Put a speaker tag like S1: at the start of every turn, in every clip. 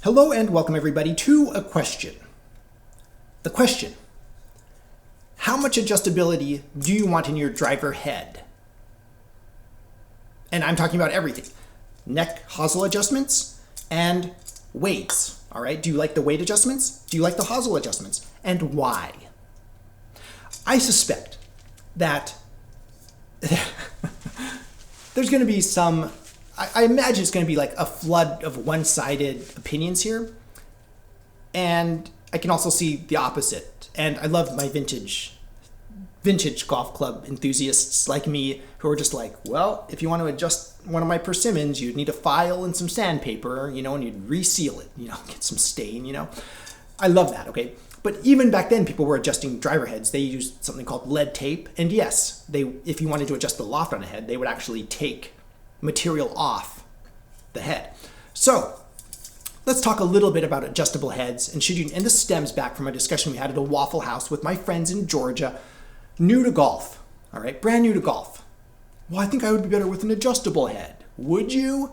S1: Hello and welcome everybody to a question. The question, how much adjustability do you want in your driver head? And I'm talking about everything. Neck hosel adjustments and weights, all right? Do you like the weight adjustments? Do you like the hosel adjustments? And why? I suspect that there's gonna be some, I imagine it's going to be like a flood of one-sided opinions here. And I can also see the opposite. And I love my vintage golf club enthusiasts like me who are just like, well, if you want to adjust one of my persimmons, you'd need a file and some sandpaper, and you'd reseal it, get some stain, I love that, okay? But even back then, people were adjusting driver heads. They used something called lead tape. And yes, if you wanted to adjust the loft on a head, they would actually take material off the head. So let's talk a little bit about adjustable heads. And this stems back from a discussion we had at a Waffle House with my friends in Georgia, new to golf, all right, brand new to golf. Well, I think I would be better with an adjustable head. Would you?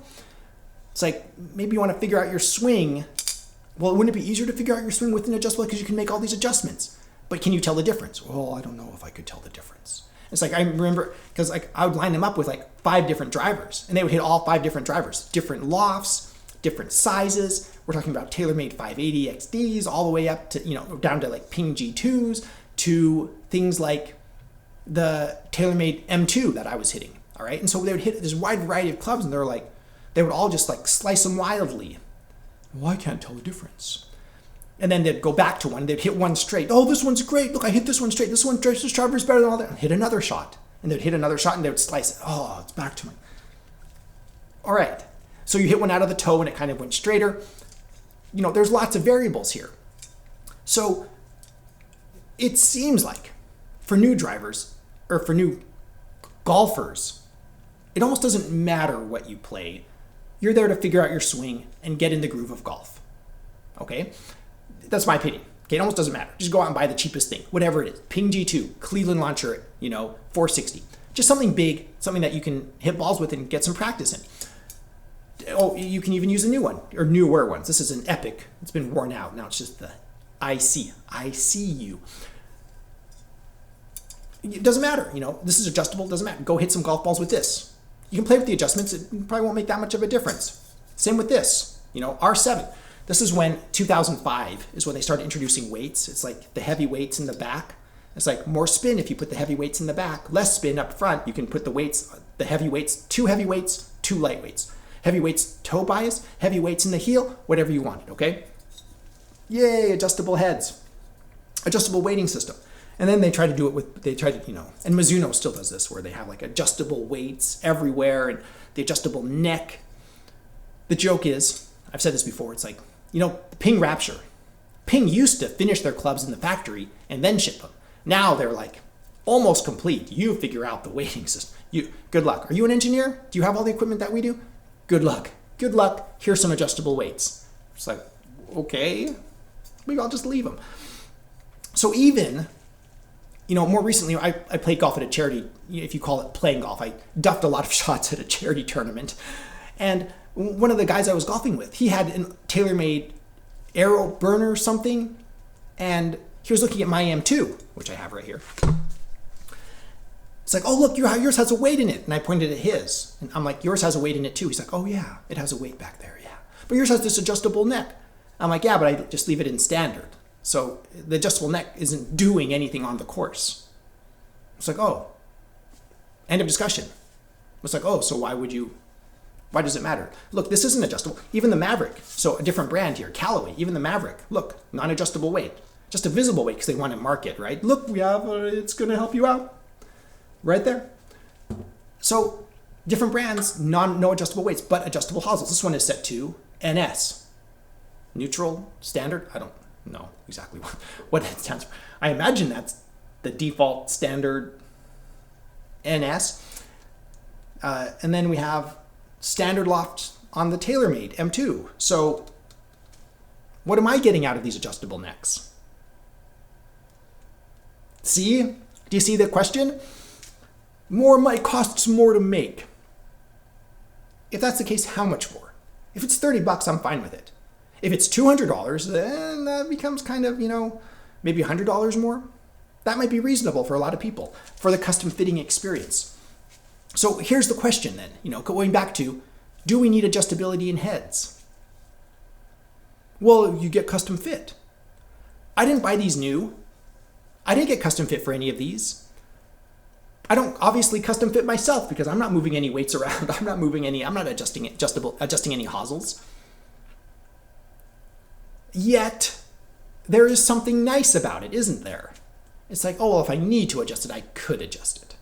S1: It's like, maybe you want to figure out your swing. Well, wouldn't it be easier to figure out your swing with an adjustable because you can make all these adjustments? But can you tell the difference? Well, I don't know if I could tell the difference. It's like, I remember, because I would line them up with like 5 different drivers, and they would hit all 5 different drivers, different lofts, different sizes. We're talking about TaylorMade 580 XDs all the way up to, down to like Ping G2s to things like the TaylorMade M2 that I was hitting, all right? And so they would hit this wide variety of clubs, and they would all just like slice them wildly. Well, I can't tell the difference. And then they'd go back to one, they'd hit one straight. Oh, this one's great. Look, I hit this one straight. This driver is better than all that. Hit another shot. And they'd hit another shot and they would slice it. Oh, it's back to me. All right. So you hit one out of the toe and it kind of went straighter. There's lots of variables here. So it seems like for new drivers or for new golfers, it almost doesn't matter what you play. You're there to figure out your swing and get in the groove of golf. Okay? That's my opinion. Okay, it almost doesn't matter. Just go out and buy the cheapest thing, whatever it is. Ping G2, Cleveland launcher, 460. Just something big, something that you can hit balls with and get some practice in. Oh, you can even use a new one, or newer ones. This is an Epic. It's been worn out. Now it's just the ICU. It doesn't matter, this is adjustable, doesn't matter. Go hit some golf balls with this. You can play with the adjustments. It probably won't make that much of a difference. Same with this, R7. This is when 2005 is when they started introducing weights. It's like the heavy weights in the back. It's like more spin if you put the heavy weights in the back, less spin up front. You can put the heavy weights, 2 heavy weights, 2 light weights. Heavy weights toe bias, heavy weights in the heel, whatever you wanted, okay? Yay, adjustable heads. Adjustable weighting system. And then they try to do it and Mizuno still does this where they have like adjustable weights everywhere and the adjustable neck. The joke is, I've said this before, it's like, Ping Rapture. Ping used to finish their clubs in the factory and then ship them. Now they're like almost complete. You figure out the weighting system. Good luck. Are you an engineer? Do you have all the equipment that we do? Good luck. Good luck. Here's some adjustable weights. It's like, okay, maybe I'll just leave them. So even, more recently, I played golf at a charity, if you call it playing golf. I duffed a lot of shots at a charity tournament. And one of the guys I was golfing with, he had a TaylorMade Aero burner or something, and he was looking at my M2, which I have right here. It's like, oh, look, yours has a weight in it. And I pointed at his. And I'm like, yours has a weight in it too. He's like, oh, yeah, it has a weight back there, yeah. But yours has this adjustable neck. I'm like, yeah, but I just leave it in standard. So the adjustable neck isn't doing anything on the course. It's like, oh, end of discussion. It's like, oh, so why does it matter? Look, this isn't adjustable. Even the Maverick, so a different brand here, Callaway, even the Maverick, look, non-adjustable weight. Just a visible weight because they want to market, right? Look, we have, it's going to help you out. Right there. So different brands, no adjustable weights, but adjustable hosels. This one is set to NS. Neutral, standard, I don't know exactly what it stands for. I imagine that's the default standard NS. And then we have standard loft on the TaylorMade M2. So what am I getting out of these adjustable necks? See? Do you see the question? Costs more to make. If that's the case, how much more? If it's $30, I'm fine with it. If it's $200, then that becomes kind of, maybe $100 more. That might be reasonable for a lot of people for the custom fitting experience. So here's the question then, going back to, do we need adjustability in heads? Well, you get custom fit. I didn't buy these new. I didn't get custom fit for any of these. I don't obviously custom fit myself because I'm not moving any weights around. I'm not adjusting any hosels. Yet, there is something nice about it, isn't there? It's like, oh, well, if I need to adjust it, I could adjust it.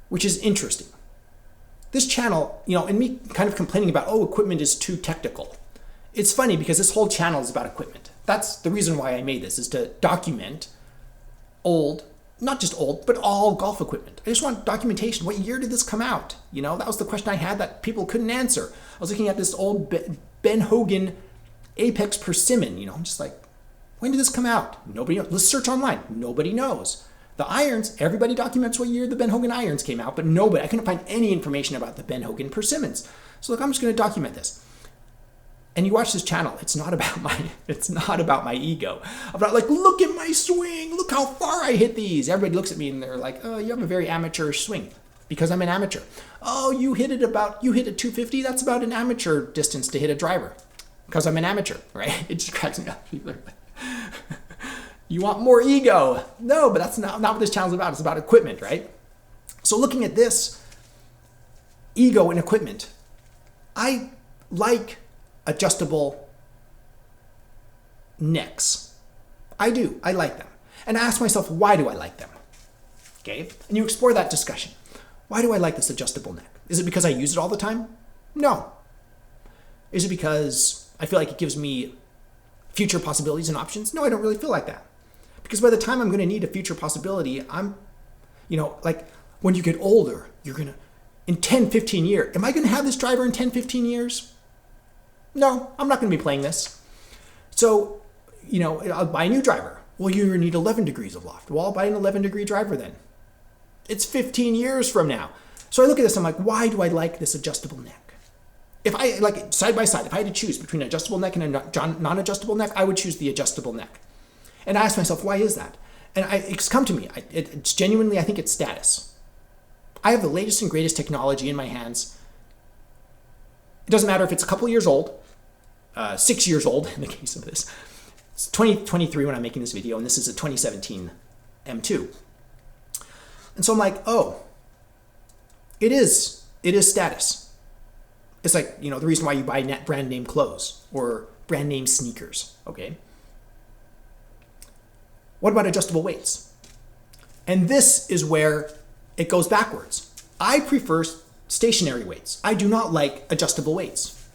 S1: Which is interesting. This channel, and me kind of complaining about, equipment is too technical. It's funny because this whole channel is about equipment. That's the reason why I made this, is to document not just old, but all golf equipment. I just want documentation. What year did this come out? That was the question I had that people couldn't answer. I was looking at this old Ben Hogan Apex Persimmon, I'm just like, when did this come out? Nobody knows. Let's search online. Nobody knows. The irons, everybody documents what year the Ben Hogan irons came out, but I couldn't find any information about the Ben Hogan Persimmons. So look, I'm just going to document this. And you watch this channel, it's not about my ego. I'm not like, look at my swing, look how far I hit these. Everybody looks at me and they're like, oh, you have a very amateurish swing because I'm an amateur. Oh, you hit it 250, that's about an amateur distance to hit a driver because I'm an amateur, right? It just cracks me up. People are like, you want more ego. No, but that's not what this channel's about. It's about equipment, right? So looking at this, ego and equipment, I like adjustable necks. I do. I like them. And I ask myself, why do I like them? Okay? And you explore that discussion. Why do I like this adjustable neck? Is it because I use it all the time? No. Is it because I feel like it gives me future possibilities and options? No, I don't really feel like that. Because by the time I'm going to need a future possibility, like when you get older, in 10, 15 years, am I going to have this driver in 10, 15 years? No, I'm not going to be playing this. So, I'll buy a new driver. Well, you need 11 degrees of loft. Well, I'll buy an 11-degree driver then. It's 15 years from now. So I look at this, I'm like, why do I like this adjustable neck? If I, like, side by side, if I had to choose between an adjustable neck and a non-adjustable neck, I would choose the adjustable neck. And I ask myself, why is that? And it's come to me. It's genuinely, I think it's status. I have the latest and greatest technology in my hands. It doesn't matter if it's a couple years old, 6 years old in the case of this. It's 2023 when I'm making this video, and this is a 2017 M2. And so I'm like, oh, it is status. It's like, the reason why you buy brand name clothes or brand name sneakers, okay? What about adjustable weights? And this is where it goes backwards. I prefer stationary weights. I do not like adjustable weights.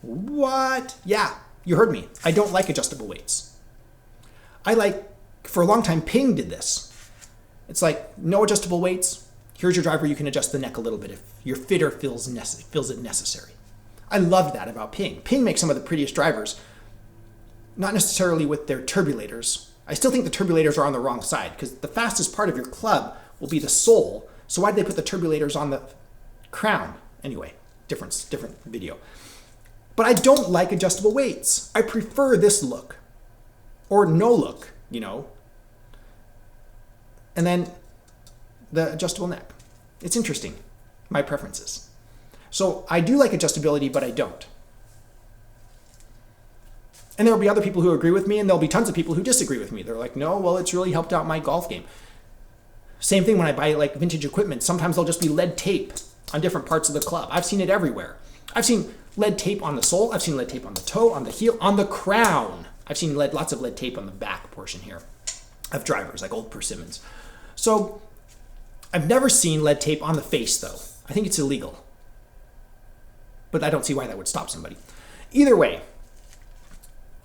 S1: What? Yeah, you heard me. I don't like adjustable weights. For a long time, Ping did this. It's like, no adjustable weights. Here's your driver. You can adjust the neck a little bit if your fitter feels it necessary. I loved that about Ping. Ping makes some of the prettiest drivers, not necessarily with their turbulators. I still think the turbulators are on the wrong side because the fastest part of your club will be the sole. So why did they put the turbulators on the crown? Anyway, different video. But I don't like adjustable weights. I prefer this look or no look, And then the adjustable neck. It's interesting, my preferences. So I do like adjustability, but I don't. And there'll be other people who agree with me, and there'll be tons of people who disagree with me. They're like, no, well, it's really helped out my golf game. Same thing when I buy like vintage equipment. Sometimes there'll just be lead tape on different parts of the club. I've seen it everywhere. I've seen lead tape on the sole. I've seen lead tape on the toe, on the heel, on the crown. I've seen lots of lead tape on the back portion here of drivers, like old persimmons. So I've never seen lead tape on the face, though. I think it's illegal. But I don't see why that would stop somebody. Either way,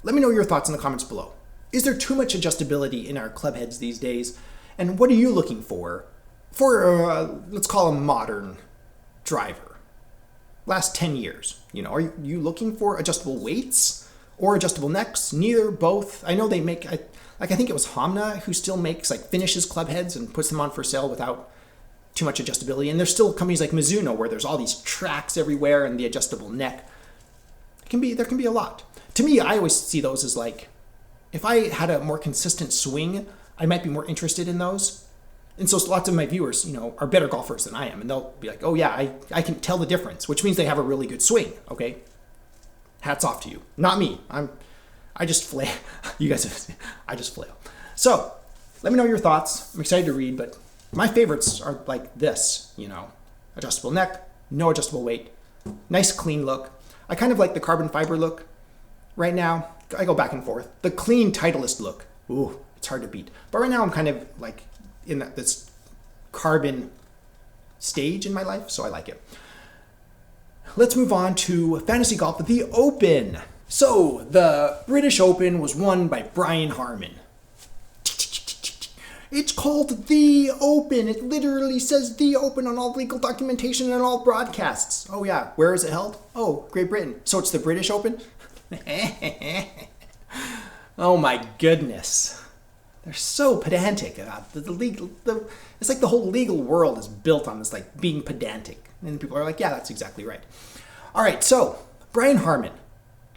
S1: let me know your thoughts in the comments below. Is there too much adjustability in our club heads these days? And what are you looking for let's call a modern driver? Last 10 years, are you looking for adjustable weights or adjustable necks? Neither, both. I know they make, I think it was Homna who still makes, finishes club heads and puts them on for sale without too much adjustability. And there's still companies like Mizuno where there's all these tracks everywhere and the adjustable neck. There can be a lot. To me, I always see those as like, if I had a more consistent swing, I might be more interested in those. And so lots of my viewers, are better golfers than I am. And they'll be like, oh yeah, I can tell the difference, which means they have a really good swing. Okay. Hats off to you. Not me. I just flail. You guys, I just flail. So let me know your thoughts. I'm excited to read, but my favorites are like this, adjustable neck, no adjustable weight, nice clean look. I kind of like the carbon fiber look right now. I go back and forth. The clean Titleist look, ooh, it's hard to beat. But right now I'm kind of like in this carbon stage in my life, so I like it. Let's move on to fantasy golf, the Open. So the British Open was won by Brian Harman. It's called The Open. It literally says The Open on all legal documentation and all broadcasts. Oh yeah, where is it held? Oh, Great Britain. So it's the British Open? Oh my goodness. They're so pedantic. It's like the whole legal world is built on this, like being pedantic. And people are like, yeah, that's exactly right. All right, so Brian Harman.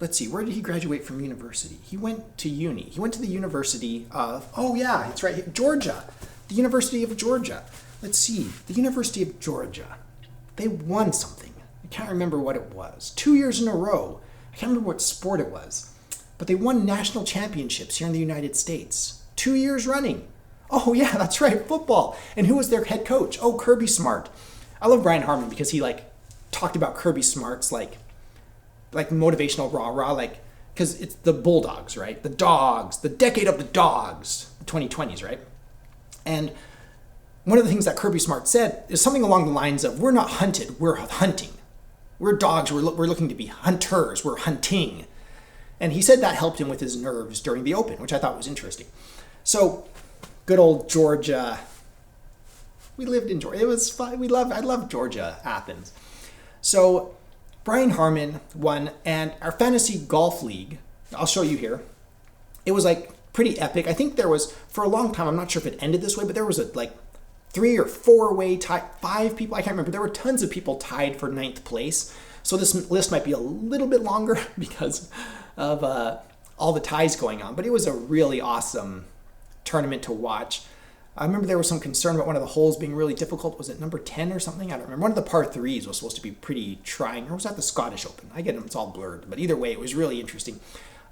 S1: Let's see, where did he graduate from university? He went to uni. He went to the University of, oh yeah, it's right here, Georgia. The University of Georgia. Let's see, the University of Georgia. They won something. I can't remember what it was. 2 years in a row. I can't remember what sport it was. But they won national championships here in the United States. 2 years running. Oh yeah, that's right, football. And who was their head coach? Oh, Kirby Smart. I love Brian Harman because he talked about Kirby Smart's like motivational rah-rah, because it's the Bulldogs, right? The dogs, the decade of the dogs, the 2020s, right? And one of the things that Kirby Smart said is something along the lines of, we're not hunted, we're hunting. We're dogs, we're looking to be hunters, we're hunting. And he said that helped him with his nerves during the Open, which I thought was interesting. So, good old Georgia. We lived in Georgia. It was fun. I loved Georgia, Athens. So, Brian Harman won, and our fantasy golf league, I'll show you here, it was pretty epic. I think there was, for a long time, I'm not sure if it ended this way, but there was a 3 or 4 way tie, 5 people, I can't remember. There were tons of people tied for 9th place. So this list might be a little bit longer because of all the ties going on, but it was a really awesome tournament to watch. I remember there was some concern about one of the holes being really difficult. Was it number 10 or something? I don't remember. One of the par 3s was supposed to be pretty trying. Or was that the Scottish Open? I get them. It's all blurred. But either way, it was really interesting.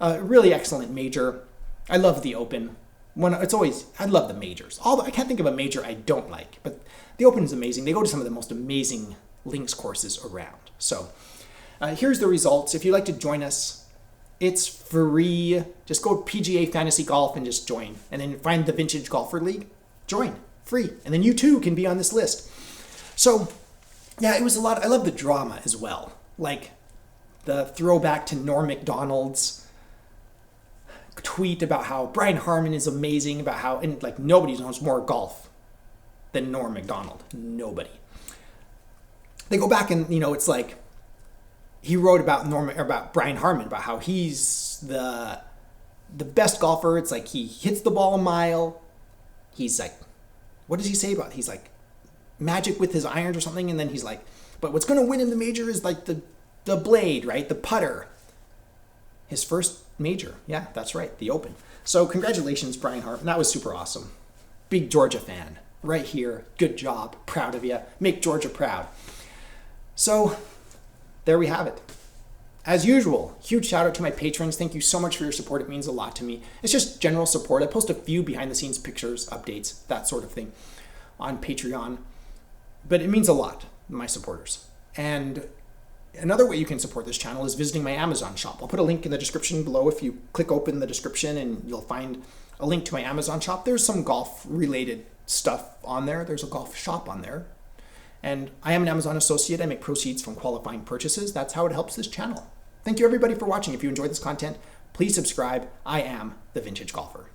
S1: Really excellent major. I love the Open. I love the majors. I can't think of a major I don't like. But the Open is amazing. They go to some of the most amazing links courses around. So here's the results. If you'd like to join us, it's free. Just go to PGA Fantasy Golf and just join. And then find the Vintage Golfer League. Join, free. And then you too can be on this list. So, yeah, it was a lot. I love the drama as well. Like the throwback to Norm Macdonald's tweet about how Brian Harman is amazing, about how, and nobody knows more golf than Norm Macdonald. Nobody. They go back and, it's he wrote about Brian Harman, about how he's the best golfer. It's he hits the ball a mile. He's what does he say about it? He's magic with his irons or something, and then he's but what's going to win in the major is the blade, right? The putter. His first major. Yeah, that's right, the Open. So congratulations, Brian Harman. That was super awesome. Big Georgia fan. Right here. Good job. Proud of you. Make Georgia proud. So there we have it. As usual, huge shout out to my patrons. Thank you so much for your support. It means a lot to me. It's just general support. I post a few behind the scenes pictures, updates, that sort of thing on Patreon. But it means a lot, my supporters. And another way you can support this channel is visiting my Amazon shop. I'll put a link in the description below. If you click open the description, and you'll find a link to my Amazon shop. There's some golf related stuff on there. There's a golf shop on there. And I am an Amazon associate. I make proceeds from qualifying purchases. That's how it helps this channel. Thank you everybody for watching. If you enjoyed this content, please subscribe. I am the Vintage Golfer.